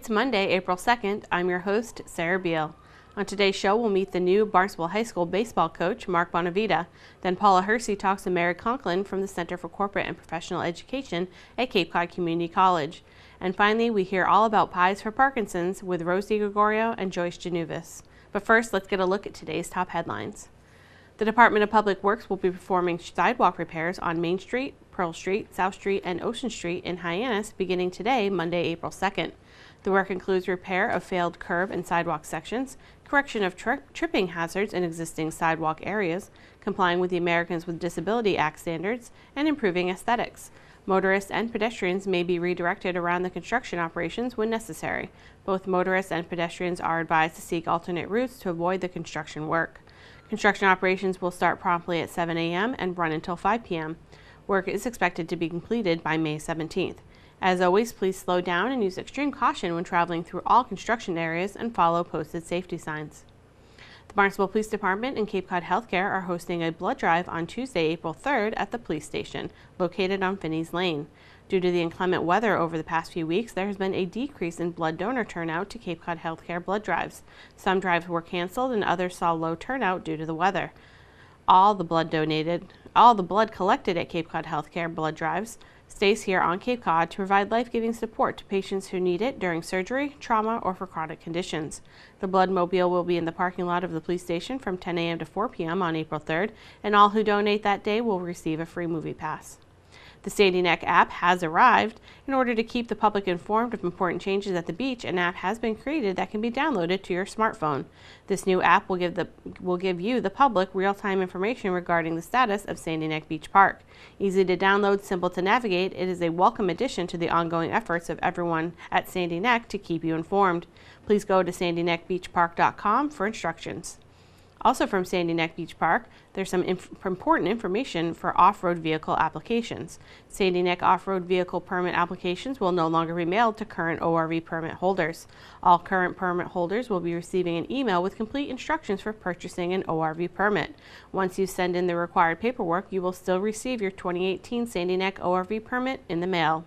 It's Monday, April 2nd. I'm your host, Sarah Beal. On today's show, we'll meet the new Barnstable High School baseball coach, Mark Bonavita. Then Paula Hersey talks to Mary Conklin from the Center for Corporate and Professional Education at Cape Cod Community College. And finally, we hear all about pies for Parkinson's with Rose DiGregorio and Joyce Januvis. But first, let's get a look at today's top headlines. The Department of Public Works will be performing sidewalk repairs on Main Street, Pearl Street, South Street, and Ocean Street in Hyannis beginning today, Monday, April 2nd. The work includes repair of failed curb and sidewalk sections, correction of tripping hazards in existing sidewalk areas, complying with the Americans with Disability Act standards, and improving aesthetics. Motorists and pedestrians may be redirected around the construction operations when necessary. Both motorists and pedestrians are advised to seek alternate routes to avoid the construction work. Construction operations will start promptly at 7 a.m. and run until 5 p.m. Work is expected to be completed by May 17th. As always, please slow down and use extreme caution when traveling through all construction areas and follow posted safety signs. The Barnstable Police Department and Cape Cod Healthcare are hosting a blood drive on Tuesday, April 3rd at the police station, located on Finney's Lane. Due to the inclement weather over the past few weeks, there has been a decrease in blood donor turnout to Cape Cod Healthcare blood drives. Some drives were canceled and others saw low turnout due to the weather. All the blood collected at Cape Cod Healthcare blood drives stays here on Cape Cod to provide life-giving support to patients who need it during surgery, trauma, or for chronic conditions. The blood mobile will be in the parking lot of the police station from 10 a.m. to 4 p.m. on April 3rd, and all who donate that day will receive a free movie pass. The Sandy Neck app has arrived. In order to keep the public informed of important changes at the beach, an app has been created that can be downloaded to your smartphone. This new app will give you, the public, real-time information regarding the status of Sandy Neck Beach Park. Easy to download, simple to navigate, it is a welcome addition to the ongoing efforts of everyone at Sandy Neck to keep you informed. Please go to sandyneckbeachpark.com for instructions. Also from Sandy Neck Beach Park, there's some important information for off-road vehicle applications. Sandy Neck off-road vehicle permit applications will no longer be mailed to current ORV permit holders. All current permit holders will be receiving an email with complete instructions for purchasing an ORV permit. Once you send in the required paperwork, you will still receive your 2018 Sandy Neck ORV permit in the mail.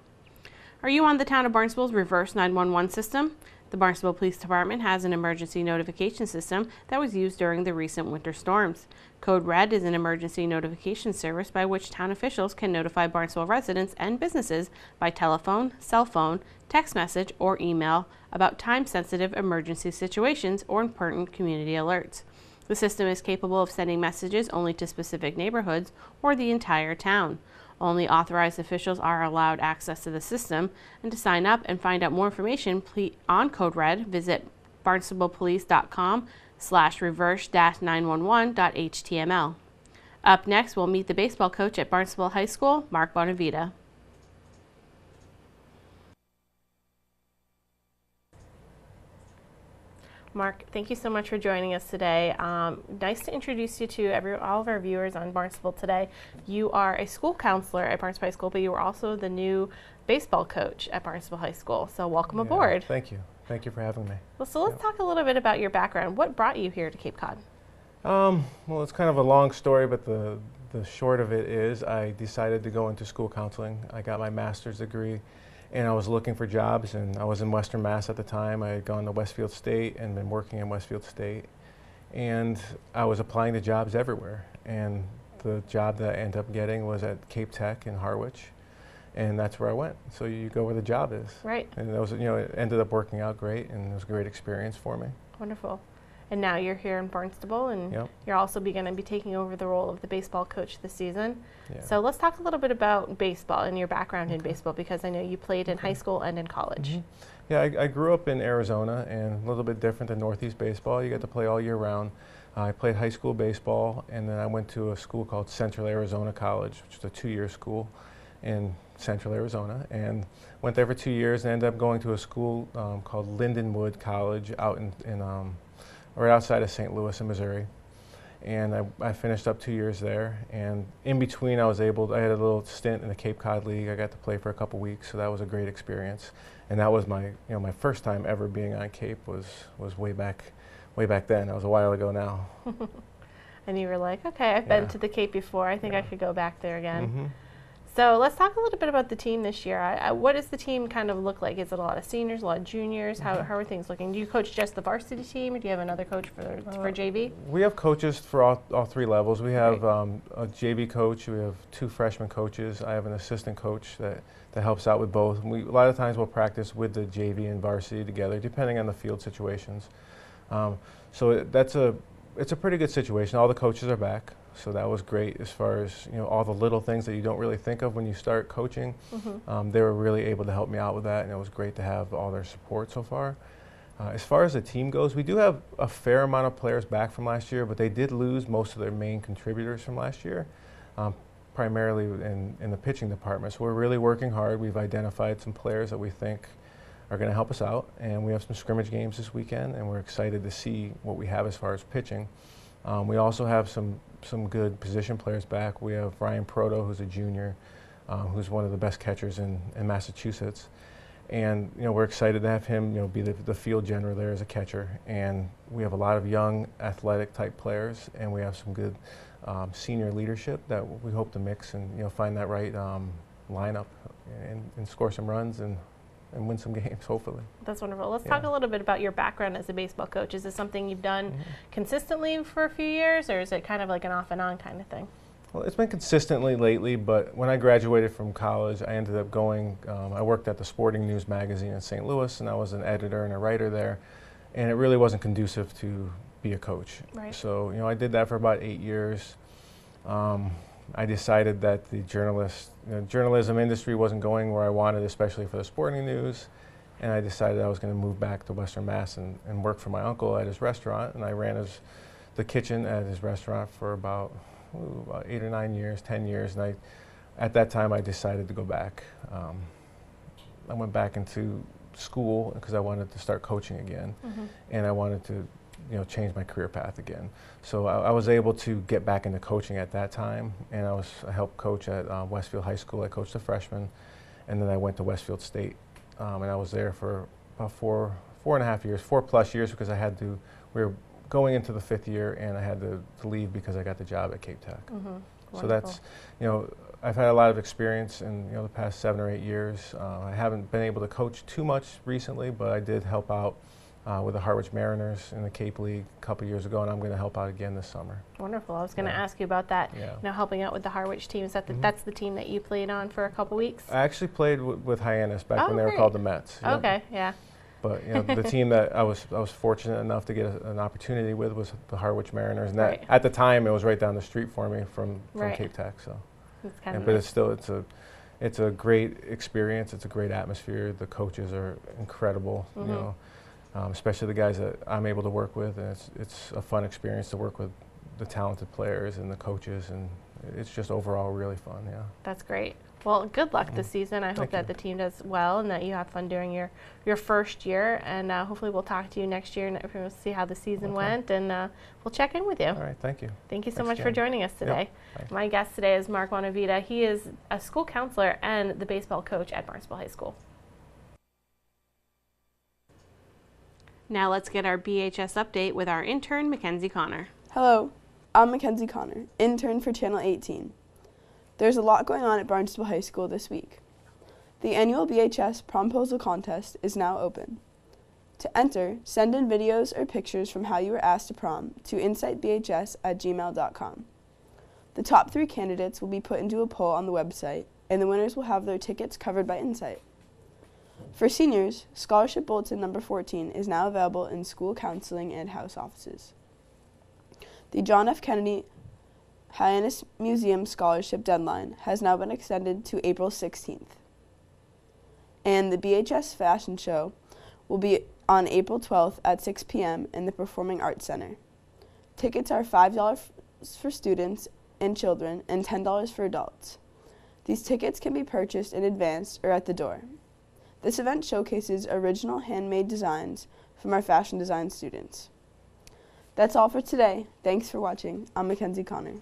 Are you on the Town of Barnstable's reverse 911 system? The Barnstable Police Department has an emergency notification system that was used during the recent winter storms. Code Red is an emergency notification service by which town officials can notify Barnstable residents and businesses by telephone, cell phone, text message, or email about time-sensitive emergency situations or important community alerts. The system is capable of sending messages only to specific neighborhoods or the entire town. Only authorized officials are allowed access to the system, and to sign up and find out more information on Code Red, visit barnstablepolice.com/reverse-911.html. Up next, we'll meet the baseball coach at Barnstable High School, Mark Bonavita. Mark, thank you so much for joining us today. Nice to introduce you to all of our viewers on Barnstable Today. You are a school counselor at Barnstable High School, but you are also the new baseball coach at Barnstable High School. So welcome aboard. Thank you. Thank you for having me. Well, so let's talk a little bit about your background. What brought you here to Cape Cod? Well, it's kind of a long story, but the short of it is I decided to go into school counseling. I got my master's degree, and I was looking for jobs, and I was in Western Mass at the time. I had gone to Westfield State and been working in Westfield State, and I was applying to jobs everywhere. And the job that I ended up getting was at Cape Tech in Harwich, and that's where I went. So you go where the job is. Right. And that was, it ended up working out great, and it was a great experience for me. Wonderful. And now you're here in Barnstable, and Yep. you're also going to be taking over the role of the baseball coach this season. Yeah. So let's talk a little bit about baseball and your background in baseball, because I know you played in high school and in college. Mm-hmm. Yeah, I grew up in Arizona, and a little bit different than Northeast baseball. You get to play all year round. I played high school baseball, and then I went to a school called Central Arizona College, which is a 2-year school in Central Arizona, and went there for 2 years and ended up going to a school called Lindenwood College out in right outside of St. Louis in Missouri. And I finished up 2 years there, and in between I had a little stint in the Cape Cod League. I got to play for a couple weeks, so that was a great experience. And that was my first time ever being on Cape was way back then. That was a while ago now. And you were like, okay, I've been to the Cape before. I think I could go back there again. Mm-hmm. So let's talk a little bit about the team this year. What does the team kind of look like? Is it a lot of seniors, a lot of juniors? How are things looking? Do you coach just the varsity team, or do you have another coach for JV? We have coaches for all three levels. We have a JV coach. We have 2 freshman coaches. I have an assistant coach that helps out with both. And a lot of times we'll practice with the JV and varsity together, depending on the field situations. So it's a pretty good situation. All the coaches are back. So that was great as far as, all the little things that you don't really think of when you start coaching. They were really able to help me out with that, and it was great to have all their support so far. As far as the team goes, we do have a fair amount of players back from last year, but they did lose most of their main contributors from last year, primarily in the pitching department. So we're really working hard. We've identified some players that we think are going to help us out, and we have some scrimmage games this weekend, and we're excited to see what we have as far as pitching. We also have some good position players back. We have Ryan Proto, who's a junior, who's one of the best catchers in Massachusetts. And we're excited to have him be the field general there as a catcher. And we have a lot of young athletic type players, and we have some good senior leadership that we hope to mix and find that right lineup and score some runs and win some games, hopefully. That's wonderful. Let's talk a little bit about your background as a baseball coach. Is this something you've done consistently for a few years, or is it kind of like an off and on kind of thing? Well, it's been consistently lately, but when I graduated from college, I ended up going, I worked at the Sporting News magazine in St. Louis, and I was an editor and a writer there, and it really wasn't conducive to be a coach. Right. So, I did that for about 8 years. I decided that the journalism industry wasn't going where I wanted, especially for the Sporting News, and I decided I was going to move back to Western Mass and work for my uncle at his restaurant, and I ran the kitchen at his restaurant for about 8 or 9 years, 10 years, and at that time I decided to go back. I went back into school because I wanted to start coaching again, and I wanted to change my career path again. So I was able to get back into coaching at that time, and I helped coach at Westfield High School. I coached the freshmen, and then I went to Westfield State, and I was there for about 4.5 years, 4+ years, because we were going into the 5th year, and I had to leave because I got the job at Cape Tech. So that's, I've had a lot of experience in the past 7 or 8 years. I haven't been able to coach too much recently, but I did help out with the Harwich Mariners in the Cape League a couple years ago, and I'm going to help out again this summer. Wonderful. I was going to ask you about that. Helping out with the Harwich team. Is that that's the team that you played on for a couple weeks? I actually played with Hyannis back when they were called the Mets. Okay, yeah. But the team that I was fortunate enough to get an opportunity with was the Harwich Mariners, and that at the time it was right down the street for me from Cape Tech. So, but it's a great experience. It's a great atmosphere. The coaches are incredible. Especially the guys that I'm able to work with, and it's a fun experience to work with the talented players and the coaches, and it's just overall really fun. Yeah. That's great. Well, good luck this season. I hope that the team does well and that you have fun during your first year, and hopefully we'll talk to you next year and we'll see how the season went, and we'll check in with you. All right, thank you. Thank you so much for joining us today. My guest today is Mark Bonavita. He is a school counselor and the baseball coach at Barnstable High School. Now let's get our BHS update with our intern, Mackenzie Connor. Hello, I'm Mackenzie Connor, intern for Channel 18. There's a lot going on at Barnstable High School this week. The annual BHS Promposal Contest is now open. To enter, send in videos or pictures from how you were asked to prom to insightbhs@gmail.com. The top 3 candidates will be put into a poll on the website, and the winners will have their tickets covered by Insight. For seniors, Scholarship Bulletin number 14 is now available in school counseling and house offices. The John F. Kennedy Hyannis Museum Scholarship deadline has now been extended to April 16th. And the BHS Fashion Show will be on April 12th at 6 p.m. in the Performing Arts Center. Tickets are $5 for students and children and $10 for adults. These tickets can be purchased in advance or at the door. This event showcases original handmade designs from our fashion design students. That's all for today. Thanks for watching. I'm Mackenzie Connor.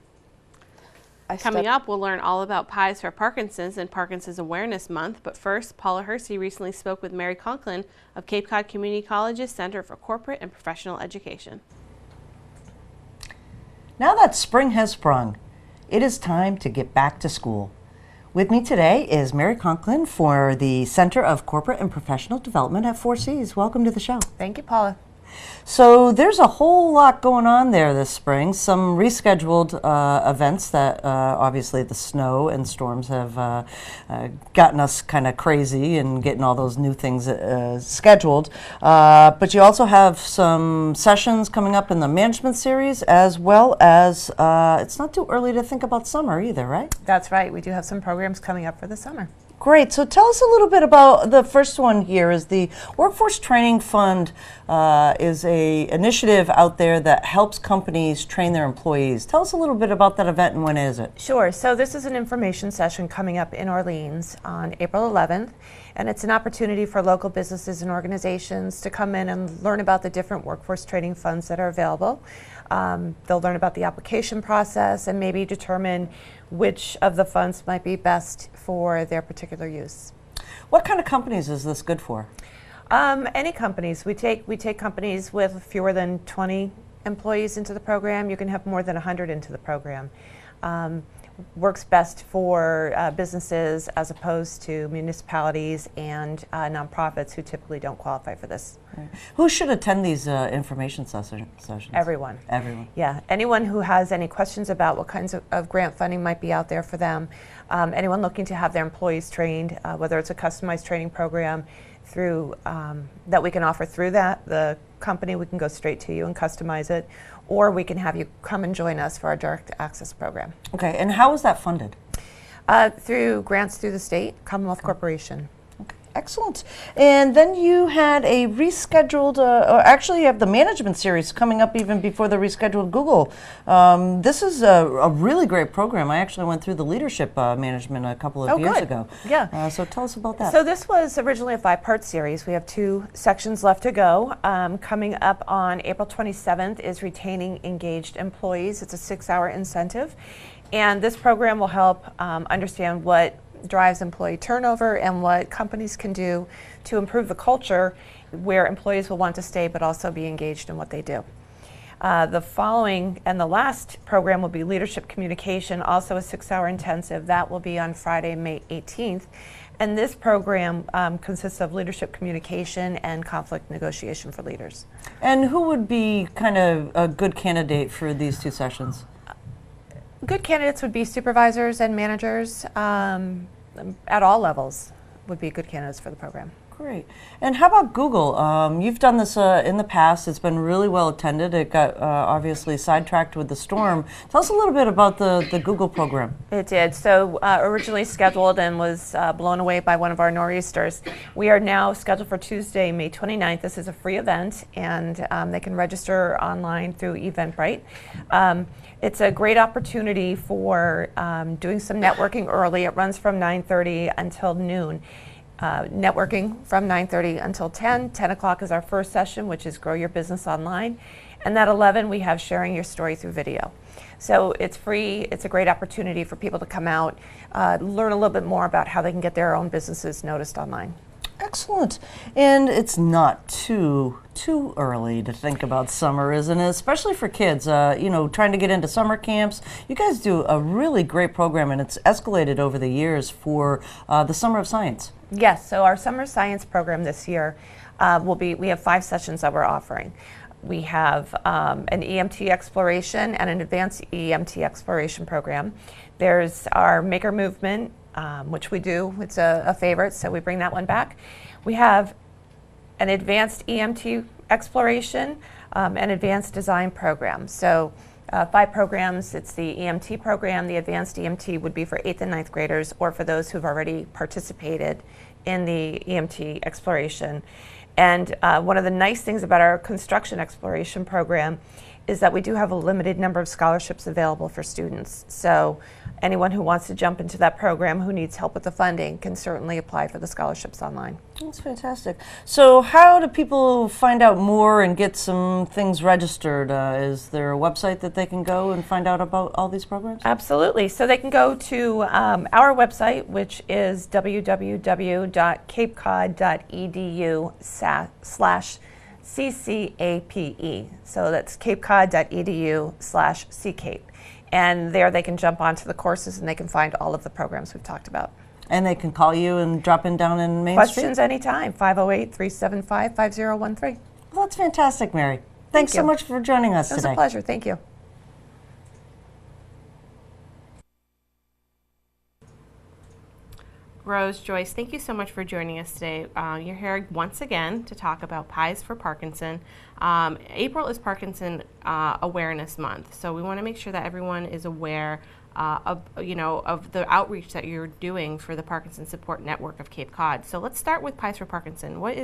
Coming up, we'll learn all about Pies for Parkinson's and Parkinson's Awareness Month. But first, Paula Hersey recently spoke with Mary Conklin of Cape Cod Community College's Center for Corporate and Professional Education. Now that spring has sprung, it is time to get back to school. With me today is Mary Conklin for the Center of Corporate and Professional Development at 4Cs. Welcome to the show. Thank you, Paula. So there's a whole lot going on there this spring. Some rescheduled events that obviously the snow and storms have gotten us kind of crazy and getting all those new things scheduled. But you also have some sessions coming up in the management series, as well as it's not too early to think about summer either, right? That's right. We do have some programs coming up for the summer. Great. So tell us a little bit about the first one here. Is the Workforce Training Fund is a initiative out there that helps companies train their employees. Tell us a little bit about that event and when is it? Sure. So this is an information session coming up in Orleans on April 11th, and it's an opportunity for local businesses and organizations to come in and learn about the different workforce training funds that are available. They'll learn about the application process and maybe determine which of the funds might be best for their particular use. What kind of companies is this good for? Any companies. We take companies with fewer than 20 employees into the program. You can have more than 100 into the program. Works best for businesses as opposed to municipalities and nonprofits who typically don't qualify for this. Right. Who should attend these information sessions? Everyone. Everyone. Yeah, anyone who has any questions about what kinds of grant funding might be out there for them, anyone looking to have their employees trained, whether it's a customized training program through that we can offer through the company, we can go straight to you and customize it, or we can have you come and join us for our direct access program. Okay, and how is that funded? Through grants through the state, Commonwealth Corporation. Okay, excellent. And then you had a rescheduled, or actually you have the management series coming up even before the rescheduled Google. This is a really great program. I actually went through the leadership management a couple of years ago. Yeah. So tell us about that. So this was originally a 5-part series. We have 2 sections left to go. Coming up on April 27th is retaining engaged employees. It's a 6-hour incentive. And this program will help understand what drives employee turnover and what companies can do to improve the culture where employees will want to stay but also be engaged in what they do. The following and the last program will be leadership communication, also a 6-hour intensive. That will be on Friday, May 18th. And this program consists of leadership communication and conflict negotiation for leaders. And who would be kind of a good candidate for these 2 sessions? Good candidates would be supervisors and managers at all levels would be good candidates for the program. Great. And how about Google? You've done this in the past. It's been really well attended. It got obviously sidetracked with the storm. Tell us a little bit about the Google program. It did. So originally scheduled and was blown away by one of our nor'easters. We are now scheduled for Tuesday, May 29th. This is a free event, and they can register online through Eventbrite. It's a great opportunity for doing some networking early. It runs from 9:30 until noon. Networking from 9:30 until 10. 10 o'clock is our first session, which is Grow Your Business Online. And at 11, we have Sharing Your Story Through Video. So it's free. It's a great opportunity for people to come out, learn a little bit more about how they can get their own businesses noticed online. Excellent. And it's not too early to think about summer, isn't it? Especially for kids, trying to get into summer camps. You guys do a really great program, and it's escalated over the years for the Summer of Science. Yes, so our summer science program this year we have 5 sessions that we're offering. We have an EMT exploration and an advanced EMT exploration program. There's our maker movement, which we do. It's a favorite, so we bring that one back. We have an advanced EMT exploration, and advanced design program. So 5 programs. It's the EMT program. The advanced EMT would be for 8th and 9th graders, or for those who've already participated in the EMT exploration. And one of the nice things about our construction exploration program is that we do have a limited number of scholarships available for students. So anyone who wants to jump into that program who needs help with the funding can certainly apply for the scholarships online. That's fantastic. So how do people find out more and get some things registered? Is there a website that they can go and find out about all these programs? Absolutely. So they can go to our website, which is www.capecod.edu/ CCAPE. So that's capecod.edu/ccape. And there they can jump onto the courses and they can find all of the programs we've talked about. And they can call you and drop in down in Main Questions Street? anytime, 508-375-5013. Well, that's fantastic, Mary. Thanks so you. much for joining us It was today. a pleasure. Thank you. Rose, Joyce, thank you so much for joining us today. You're here once again to talk about Pies for Parkinson. April is Parkinson Awareness Month, so we want to make sure that everyone is aware of the outreach that you're doing for the Parkinson Support Network of Cape Cod. So let's start with Pies for Parkinson. What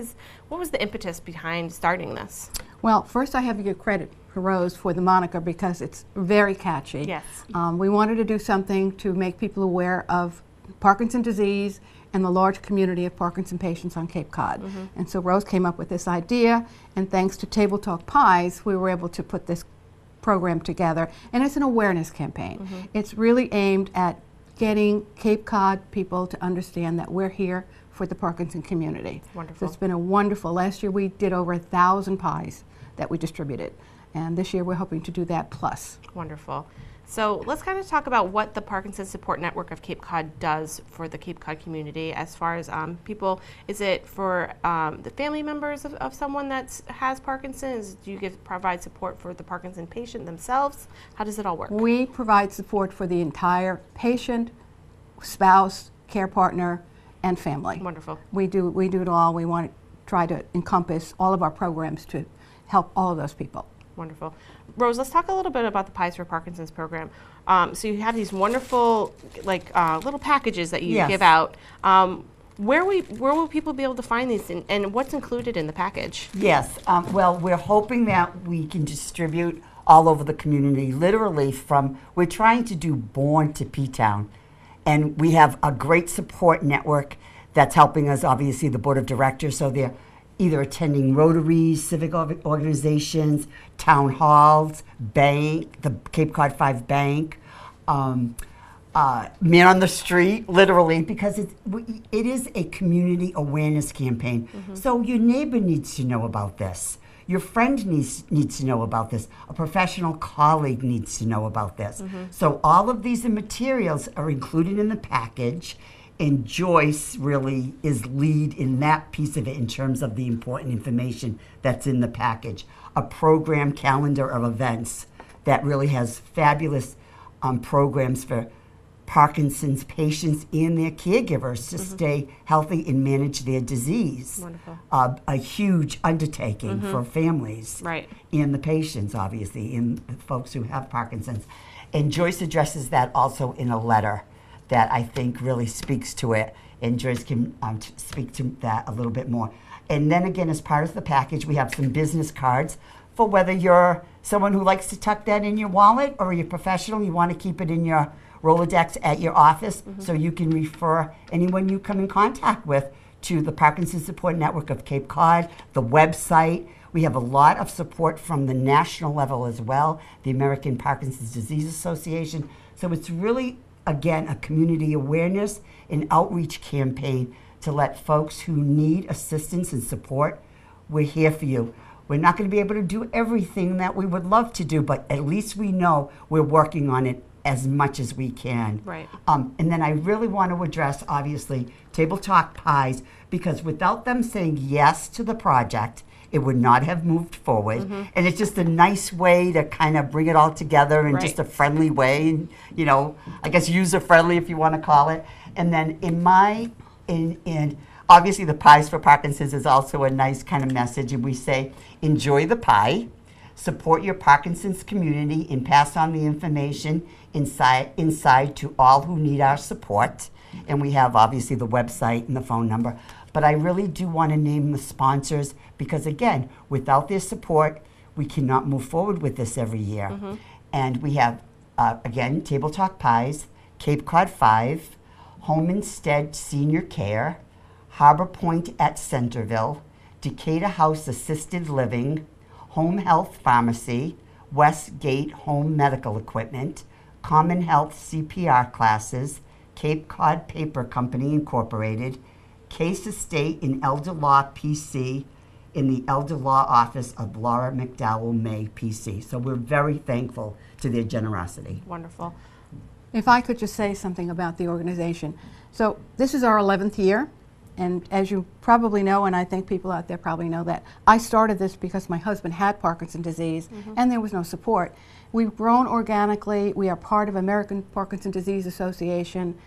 was the impetus behind starting this? Well, first I have to give credit to Rose for the moniker because it's very catchy. Yes. We wanted to do something to make people aware of Parkinson's disease and the large community of Parkinson patients on Cape Cod. And so Rose came up with this idea, and thanks to Table Talk Pies, we were able to put this program together, and it's an awareness campaign. It's really aimed at getting Cape Cod people to understand that we're here for the Parkinson community. Wonderful. So it's been a wonderful, last year we did over 1,000 pies that we distributed, and this year we're hoping to do that plus. Wonderful. So let's kind of talk about what the Parkinson Support Network of Cape Cod does for the Cape Cod community as far as people. Is it for the family members of someone that has Parkinson's? Do you provide support for the Parkinson patient themselves? How does it all work? We provide support for the entire patient, spouse, care partner, and family. Wonderful. We do it all. We want to try to encompass all of our programs to help all of those people. Wonderful. Rose, let's talk a little bit about the Pies for Parkinson's program. So you have these wonderful little packages that you Yes. give out. Where will people be able to find these, and what's included in the package? Yes, well, we're hoping that we can distribute all over the community, literally we're trying to do Born to P-Town. And we have a great support network that's helping us, obviously, the board of directors, so they're either attending Rotaries, civic organizations, town halls, bank, the Cape Cod 5 Bank, man on the street, literally, because it is a community awareness campaign. So your neighbor needs to know about this. Your friend needs to know about this. A professional colleague needs to know about this. So all of these materials are included in the package, and Joyce really is lead in that piece of it in terms of the important information that's in the package. A program calendar of events that really has fabulous programs for Parkinson's patients and their caregivers to stay healthy and manage their disease. Wonderful. A huge undertaking for families Right. and the patients, obviously, and the folks who have Parkinson's. And Joyce addresses that also in a letter that I think really speaks to it, and Joyce can speak to that a little bit more. And then again, as part of the package, we have some business cards for whether you're someone who likes to tuck that in your wallet, or you're professional, you want to keep it in your Rolodex at your office, so you can refer anyone you come in contact with to the Parkinson Support Network of Cape Cod, the website. We have a lot of support from the national level as well, the American Parkinson's Disease Association. So it's really, again, a community awareness and outreach campaign to let folks who need assistance and support, we're here for you. We're not going to be able to do everything that we would love to do, but at least we know we're working on it as much as we can. Right. And then I really want to address, obviously, Table Talk Pies, because without them saying yes to the project, it would not have moved forward. And it's just a nice way to kind of bring it all together in Right. just a friendly way, and, I guess user-friendly if you want to call it. And then in obviously the Pies for Parkinson's is also a nice kind of message, and we say, enjoy the pie, support your Parkinson's community, and pass on the information inside to all who need our support. And we have obviously the website and the phone number. But I really do want to name the sponsors because, again, without their support, we cannot move forward with this every year. And we have, again, Table Talk Pies, Cape Cod 5, Home Instead Senior Care, Harbor Point at Centerville, Decatur House Assisted Living, Home Health Pharmacy, Westgate Home Medical Equipment, Common Health CPR classes, Cape Cod Paper Company Incorporated, Case Estate and Elder Law PC, in the Elder Law Office of Laura McDowell May, PC. So we're very thankful to their generosity. Wonderful. If I could just say something about the organization. So this is our 11th year, and as you probably know, and I think people out there probably know, that I started this because my husband had Parkinson's disease and there was no support. We've grown organically. We are part of American Parkinson's Disease Association.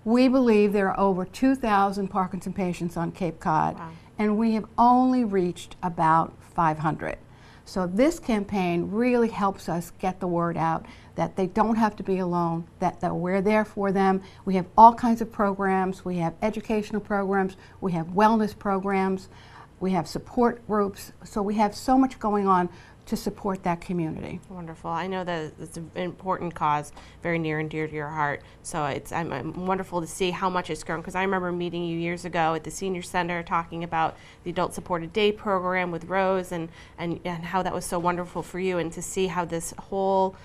We believe there are over 2,000 Parkinson patients on Cape Cod, and we have only reached about 500. So this campaign really helps us get the word out that they don't have to be alone, that we're there for them. We have all kinds of programs. We have educational programs. We have wellness programs. We have support groups. So we have so much going on to support that community. Wonderful. I know that it's an important cause, very near and dear to your heart. So I'm wonderful to see how much it's grown, because I remember meeting you years ago at the Senior Center talking about the Adult Supported Day program with Rose and how that was so wonderful for you, and to see how this whole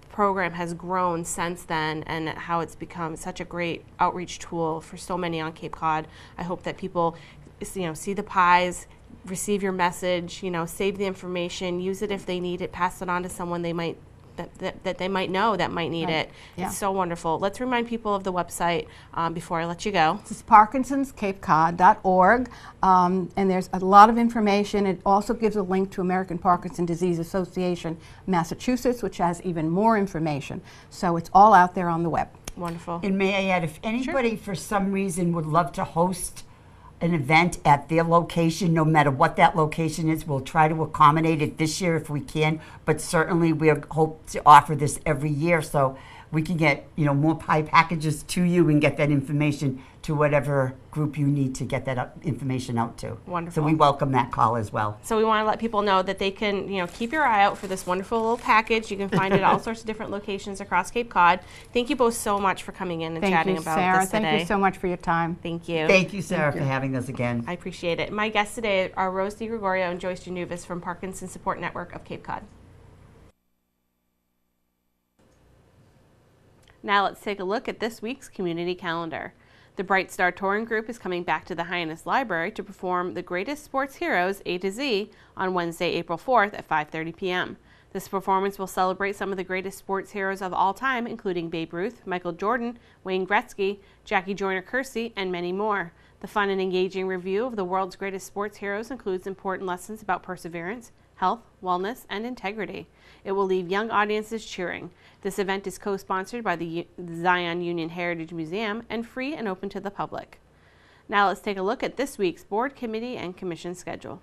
program has grown since then, and how it's become such a great outreach tool for so many on Cape Cod. I hope that people, see the pies, receive your message, save the information, use it if they need it, pass it on to someone they might that they might know that might need it. Yeah. It's so wonderful. Let's remind people of the website before I let you go. This is parkinsonscapecod.org, and there's a lot of information. It also gives a link to American Parkinson's Disease Association Massachusetts, which has even more information. So it's all out there on the web. Wonderful. And may I add, if anybody for some reason would love to host an event at their location, no matter what that location is, we'll try to accommodate it this year if we can, but certainly we hope to offer this every year so we can get more pie packages to you and get that information to whatever group you need to get that information out to. Wonderful. So we welcome that call as well. So we want to let people know that they can, keep your eye out for this wonderful little package. You can find it at all sorts of different locations across Cape Cod. Thank you both so much for coming in and chatting about Sarah. this today. Thank you so much for your time. Thank you. Thank you, Sarah, for having us again. I appreciate it. My guests today are Rose DiGregorio and Joyce Genuvis from Parkinson Support Network of Cape Cod. Now let's take a look at this week's community calendar. The Bright Star Touring Group is coming back to the Hyannis Library to perform The Greatest Sports Heroes A to Z on Wednesday, April 4th at 5:30 p.m. This performance will celebrate some of the greatest sports heroes of all time, including Babe Ruth, Michael Jordan, Wayne Gretzky, Jackie Joyner-Kersee, and many more. The fun and engaging review of the world's greatest sports heroes includes important lessons about perseverance, health, wellness, and integrity. It will leave young audiences cheering. This event is co-sponsored by the Zion Union Heritage Museum and free and open to the public. Now let's take a look at this week's board, committee, and commission schedule.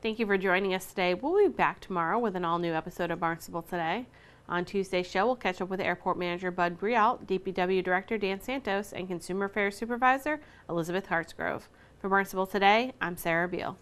Thank you for joining us today. We'll be back tomorrow with an all-new episode of Barnstable Today. On Tuesday's show, we'll catch up with Airport Manager Bud Brialt, DPW Director Dan Santos, and Consumer Affairs Supervisor Elizabeth Hartsgrove. For Barnstable Today, I'm Sarah Beal.